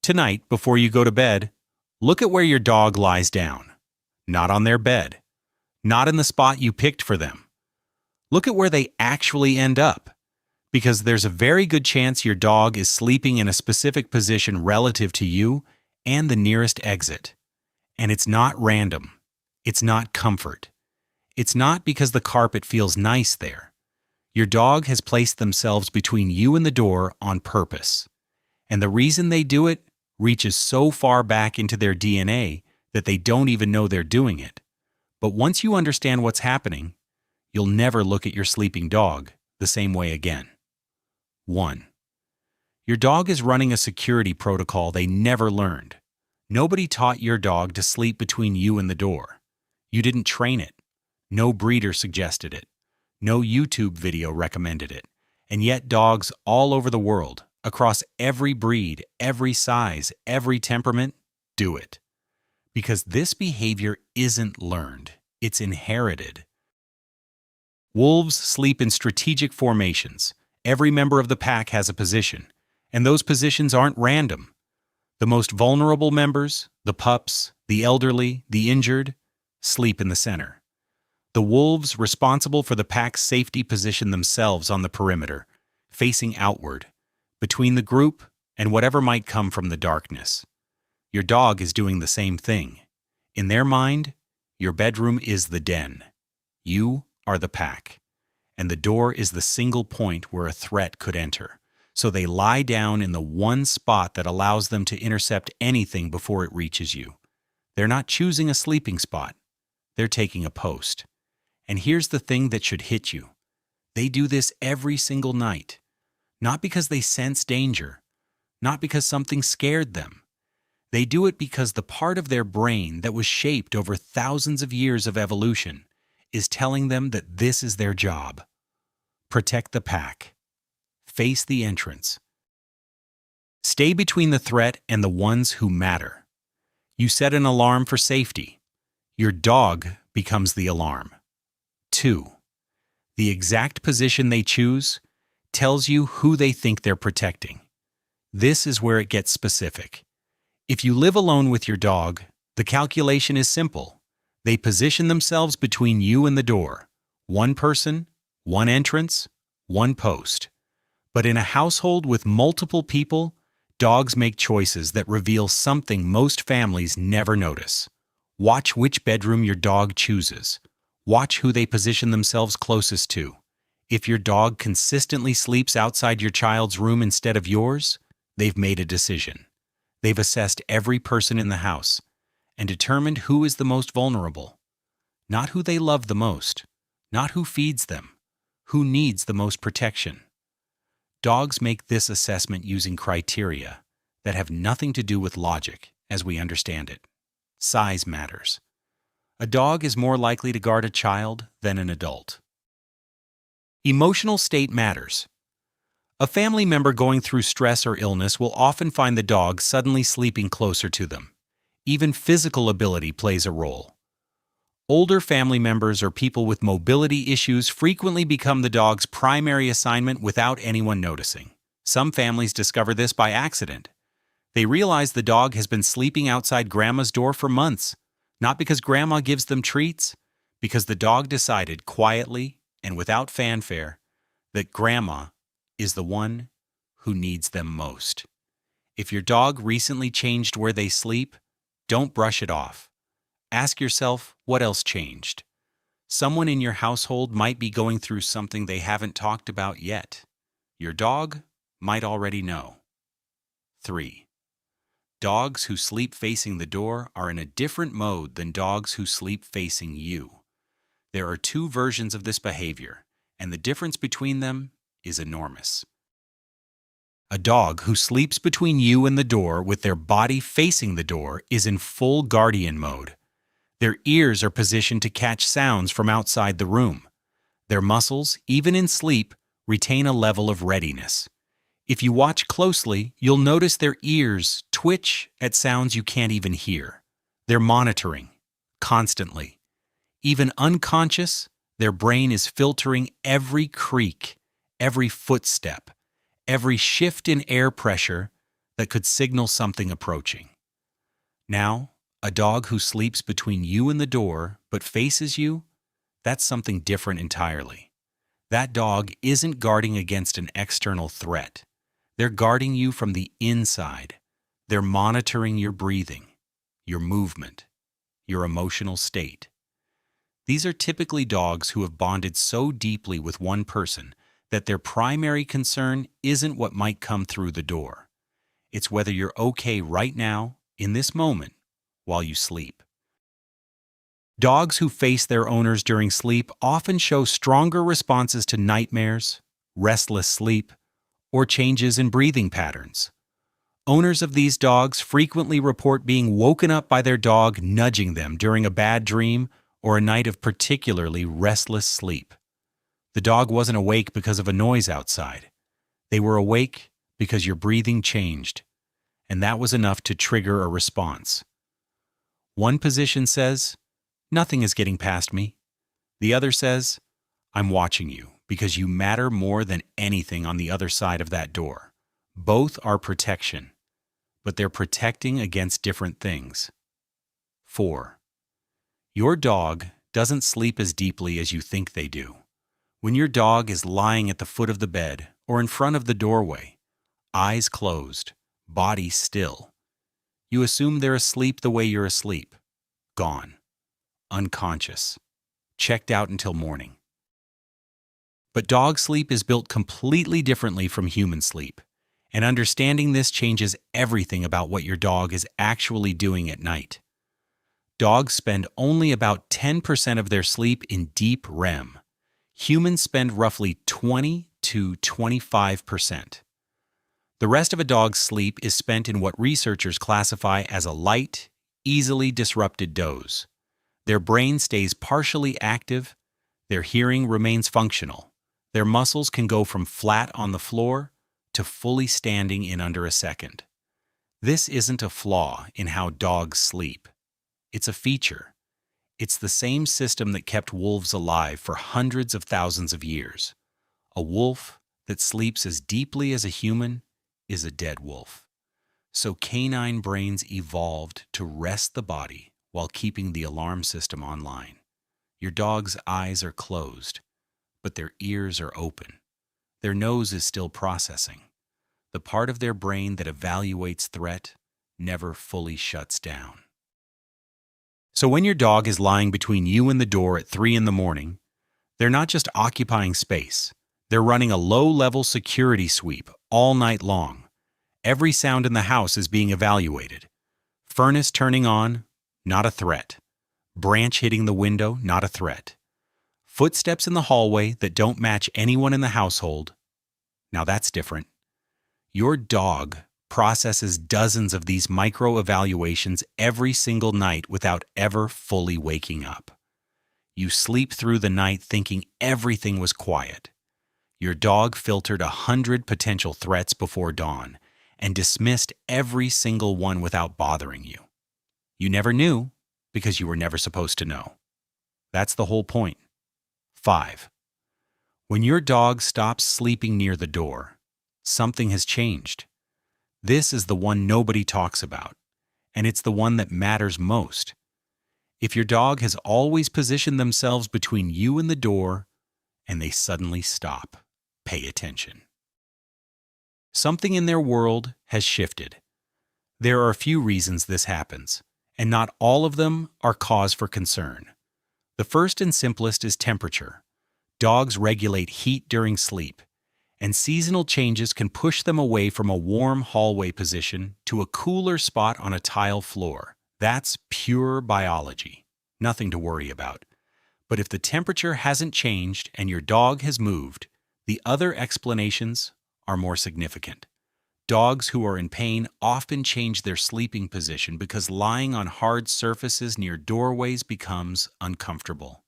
Tonight, before you go to bed, look at where your dog lies down. Not on their bed. Not in the spot you picked for them. Look at where they actually end up, because there's a very good chance your dog is sleeping in a specific position relative to you and the nearest exit. And it's not random. It's not comfort. It's not because the carpet feels nice there. Your dog has placed themselves between you and the door on purpose. And the reason they do it reaches so far back into their DNA that they don't even know they're doing it. But once you understand what's happening, you'll never look at your sleeping dog the same way again. 1. Your dog is running a security protocol they never learned. Nobody taught your dog to sleep between you and the door. You didn't train it. No breeder suggested it. No YouTube video recommended it. And yet dogs all over the world, across every breed, every size, every temperament, do it. Because this behavior isn't learned, it's inherited. Wolves sleep in strategic formations. Every member of the pack has a position, and those positions aren't random. The most vulnerable members, the pups, the elderly, the injured, sleep in the center. The wolves responsible for the pack's safety position themselves on the perimeter, facing outward, between the group and whatever might come from the darkness. Your dog is doing the same thing. In their mind, your bedroom is the den. You are the pack. And the door is the single point where a threat could enter. So they lie down in the one spot that allows them to intercept anything before it reaches you. They're not choosing a sleeping spot. They're taking a post. And here's the thing that should hit you. They do this every single night. Not because they sense danger. Not because something scared them. They do it because the part of their brain that was shaped over thousands of years of evolution is telling them that this is their job. Protect the pack. Face the entrance. Stay between the threat and the ones who matter. You set an alarm for safety. Your dog becomes the alarm. 2. The exact position they choose tells you who they think they're protecting. This is where it gets specific. If you live alone with your dog, the calculation is simple. They position themselves between you and the door. One person, one entrance, one post. But in a household with multiple people, dogs make choices that reveal something most families never notice. Watch which bedroom your dog chooses. Watch who they position themselves closest to. If your dog consistently sleeps outside your child's room instead of yours, they've made a decision. They've assessed every person in the house and determined who is the most vulnerable. Not who they love the most, not who feeds them, who needs the most protection. Dogs make this assessment using criteria that have nothing to do with logic as we understand it. Size matters. A dog is more likely to guard a child than an adult. Emotional state matters. A family member going through stress or illness will often find the dog suddenly sleeping closer to them. Even physical ability plays a role. Older family members or people with mobility issues frequently become the dog's primary assignment without anyone noticing. Some families discover this by accident. They realize the dog has been sleeping outside grandma's door for months, not because grandma gives them treats, because the dog decided quietly and without fanfare that grandma is the one who needs them most. If your dog recently changed where they sleep, don't brush it off. Ask yourself what else changed. Someone in your household might be going through something they haven't talked about yet. Your dog might already know. 3. Dogs who sleep facing the door are in a different mode than dogs who sleep facing you. There are 2 versions of this behavior, and the difference between them is enormous. A dog who sleeps between you and the door with their body facing the door is in full guardian mode. Their ears are positioned to catch sounds from outside the room. Their muscles, even in sleep, retain a level of readiness. If you watch closely, you'll notice their ears twitch at sounds you can't even hear. They're monitoring, constantly. Even unconscious, their brain is filtering every creak, every footstep, every shift in air pressure that could signal something approaching. Now, a dog who sleeps between you and the door but faces you, that's something different entirely. That dog isn't guarding against an external threat. They're guarding you from the inside. They're monitoring your breathing, your movement, your emotional state. These are typically dogs who have bonded so deeply with one person that their primary concern isn't what might come through the door. It's whether you're okay right now, in this moment, while you sleep. Dogs who face their owners during sleep often show stronger responses to nightmares, restless sleep, or changes in breathing patterns. Owners of these dogs frequently report being woken up by their dog nudging them during a bad dream or a night of particularly restless sleep. The dog wasn't awake because of a noise outside. They were awake because your breathing changed, and that was enough to trigger a response. One position says, "Nothing is getting past me." The other says, "I'm watching you because you matter more than anything on the other side of that door." Both are protection, but they're protecting against different things. 4. Your dog doesn't sleep as deeply as you think they do. When your dog is lying at the foot of the bed or in front of the doorway, eyes closed, body still, you assume they're asleep the way you're asleep. Gone. Unconscious. Checked out until morning. But dog sleep is built completely differently from human sleep, and understanding this changes everything about what your dog is actually doing at night. Dogs spend only about 10% of their sleep in deep REM. Humans spend roughly 20 to 25%. The rest of a dog's sleep is spent in what researchers classify as a light, easily disrupted doze. Their brain stays partially active, their hearing remains functional, their muscles can go from flat on the floor to fully standing in under a second. This isn't a flaw in how dogs sleep. It's a feature. It's the same system that kept wolves alive for hundreds of thousands of years. A wolf that sleeps as deeply as a human is a dead wolf. So canine brains evolved to rest the body while keeping the alarm system online. Your dog's eyes are closed, but their ears are open. Their nose is still processing. The part of their brain that evaluates threat never fully shuts down. So when your dog is lying between you and the door at 3 in the morning, they're not just occupying space. They're running a low-level security sweep all night long. Every sound in the house is being evaluated. Furnace turning on, not a threat. Branch hitting the window, not a threat. Footsteps in the hallway that don't match anyone in the household. Now that's different. Your dog processes dozens of these micro-evaluations every single night without ever fully waking up. You sleep through the night thinking everything was quiet. Your dog filtered 100 potential threats before dawn and dismissed every single one without bothering you. You never knew because you were never supposed to know. That's the whole point. 5. When your dog stops sleeping near the door, something has changed. This is the one nobody talks about, and it's the one that matters most. If your dog has always positioned themselves between you and the door, and they suddenly stop, pay attention. Something in their world has shifted. There are a few reasons this happens, and not all of them are cause for concern. The first and simplest is temperature. Dogs regulate heat during sleep, and seasonal changes can push them away from a warm hallway position to a cooler spot on a tile floor. That's pure biology. Nothing to worry about. But if the temperature hasn't changed and your dog has moved, the other explanations are more significant. Dogs who are in pain often change their sleeping position because lying on hard surfaces near doorways becomes uncomfortable.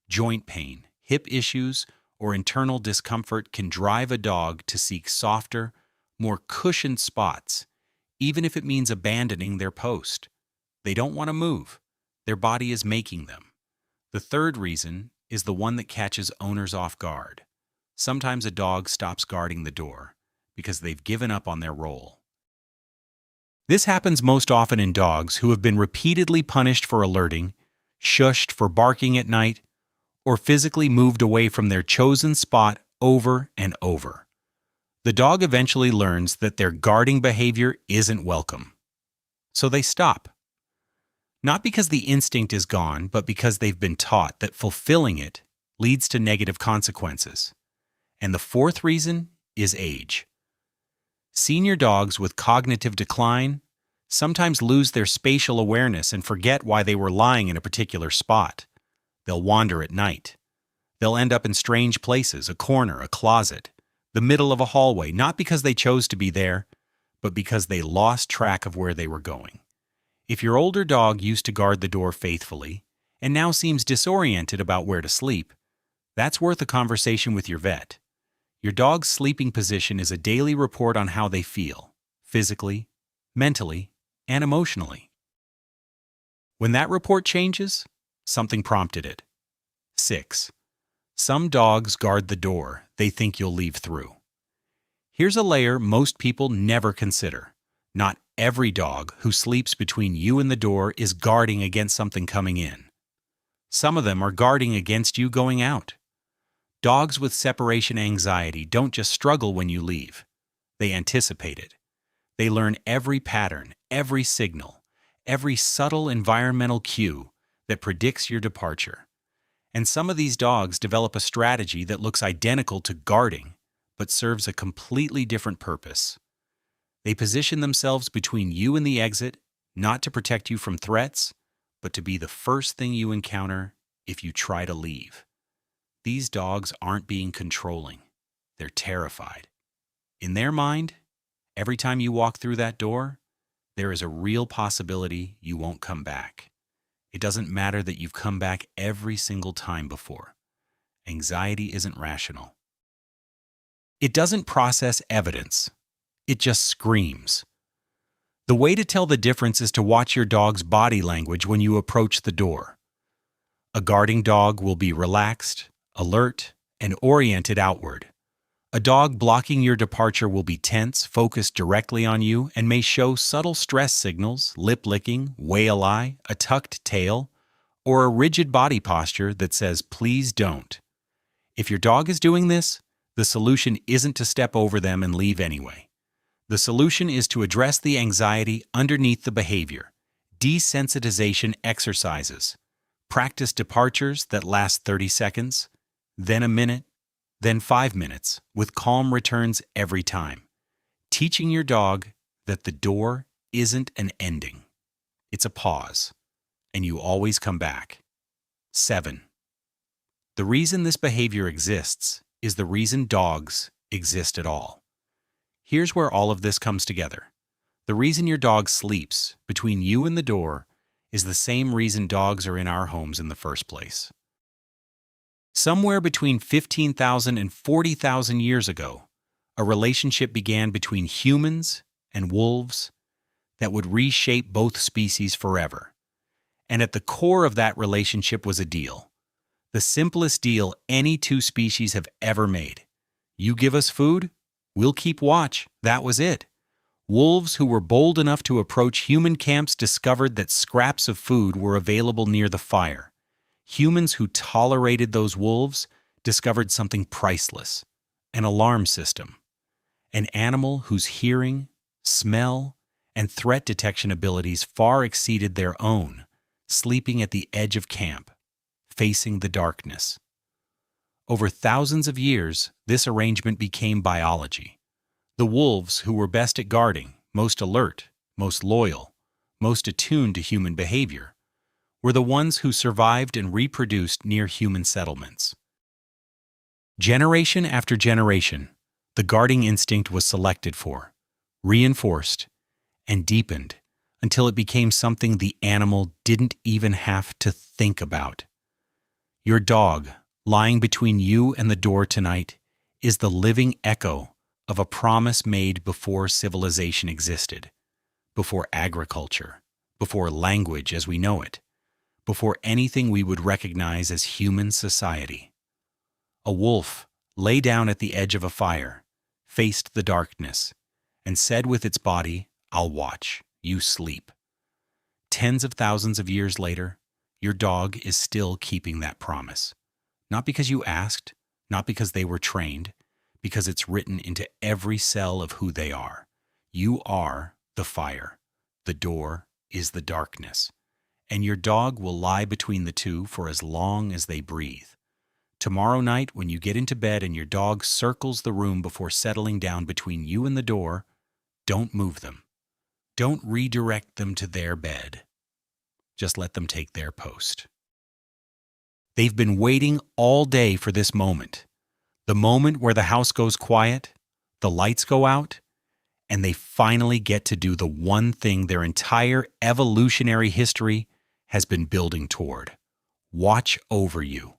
Joint pain, hip issues, or internal discomfort can drive a dog to seek softer, more cushioned spots, even if it means abandoning their post. They don't want to move. Their body is making them. The third reason is the one that catches owners off guard. Sometimes a dog stops guarding the door because they've given up on their role. This happens most often in dogs who have been repeatedly punished for alerting, shushed for barking at night, or physically moved away from their chosen spot over and over. The dog eventually learns that their guarding behavior isn't welcome. So they stop. Not because the instinct is gone, but because they've been taught that fulfilling it leads to negative consequences. And the fourth reason is age. Senior dogs with cognitive decline sometimes lose their spatial awareness and forget why they were lying in a particular spot. They'll wander at night. They'll end up in strange places, a corner, a closet, the middle of a hallway, not because they chose to be there, but because they lost track of where they were going. If your older dog used to guard the door faithfully and now seems disoriented about where to sleep, that's worth a conversation with your vet. Your dog's sleeping position is a daily report on how they feel, physically, mentally, and emotionally. When that report changes, something prompted it. 6. Some dogs guard the door they think you'll leave through. Here's a layer most people never consider. Not every dog who sleeps between you and the door is guarding against something coming in. Some of them are guarding against you going out. Dogs with separation anxiety don't just struggle when you leave. They anticipate it. They learn every pattern, every signal, every subtle environmental cue that predicts your departure. And some of these dogs develop a strategy that looks identical to guarding, but serves a completely different purpose. They position themselves between you and the exit, not to protect you from threats, but to be the first thing you encounter if you try to leave. These dogs aren't being controlling. They're terrified. In their mind, every time you walk through that door, there is a real possibility you won't come back. It doesn't matter that you've come back every single time before. Anxiety isn't rational. It doesn't process evidence. It just screams. The way to tell the difference is to watch your dog's body language when you approach the door. A guarding dog will be relaxed, alert, and oriented outward. A dog blocking your departure will be tense, focused directly on you, and may show subtle stress signals, lip licking, whale eye, a tucked tail, or a rigid body posture that says, "Please don't." If your dog is doing this, the solution isn't to step over them and leave anyway. The solution is to address the anxiety underneath the behavior. Desensitization exercises. Practice departures that last 30 seconds, then a minute, then 5 minutes, with calm returns every time. Teaching your dog that the door isn't an ending. It's a pause, and you always come back. 7. The reason this behavior exists is the reason dogs exist at all. Here's where all of this comes together. The reason your dog sleeps between you and the door is the same reason dogs are in our homes in the first place. Somewhere between 15,000 and 40,000 years ago, a relationship began between humans and wolves that would reshape both species forever. And at the core of that relationship was a deal. The simplest deal any two species have ever made. You give us food, we'll keep watch. That was it. Wolves who were bold enough to approach human camps discovered that scraps of food were available near the fire. Humans who tolerated those wolves discovered something priceless, an alarm system, an animal whose hearing, smell, and threat detection abilities far exceeded their own, sleeping at the edge of camp, facing the darkness. Over thousands of years, this arrangement became biology. The wolves who were best at guarding, most alert, most loyal, most attuned to human behavior, were the ones who survived and reproduced near human settlements. Generation after generation, the guarding instinct was selected for, reinforced, and deepened until it became something the animal didn't even have to think about. Your dog, lying between you and the door tonight, is the living echo of a promise made before civilization existed, before agriculture, before language as we know it, before anything we would recognize as human society. A wolf lay down at the edge of a fire, faced the darkness, and said with its body, "I'll watch. you sleep. Tens of thousands of years later, your dog is still keeping that promise. Not because you asked, not because they were trained, because it's written into every cell of who they are. You are the fire. The door is the darkness. And your dog will lie between the two for as long as they breathe. Tomorrow night, when you get into bed and your dog circles the room before settling down between you and the door, don't move them. Don't redirect them to their bed. Just let them take their post. They've been waiting all day for this moment. The moment where the house goes quiet, the lights go out, and they finally get to do the one thing their entire evolutionary history has been building toward. Watch over you.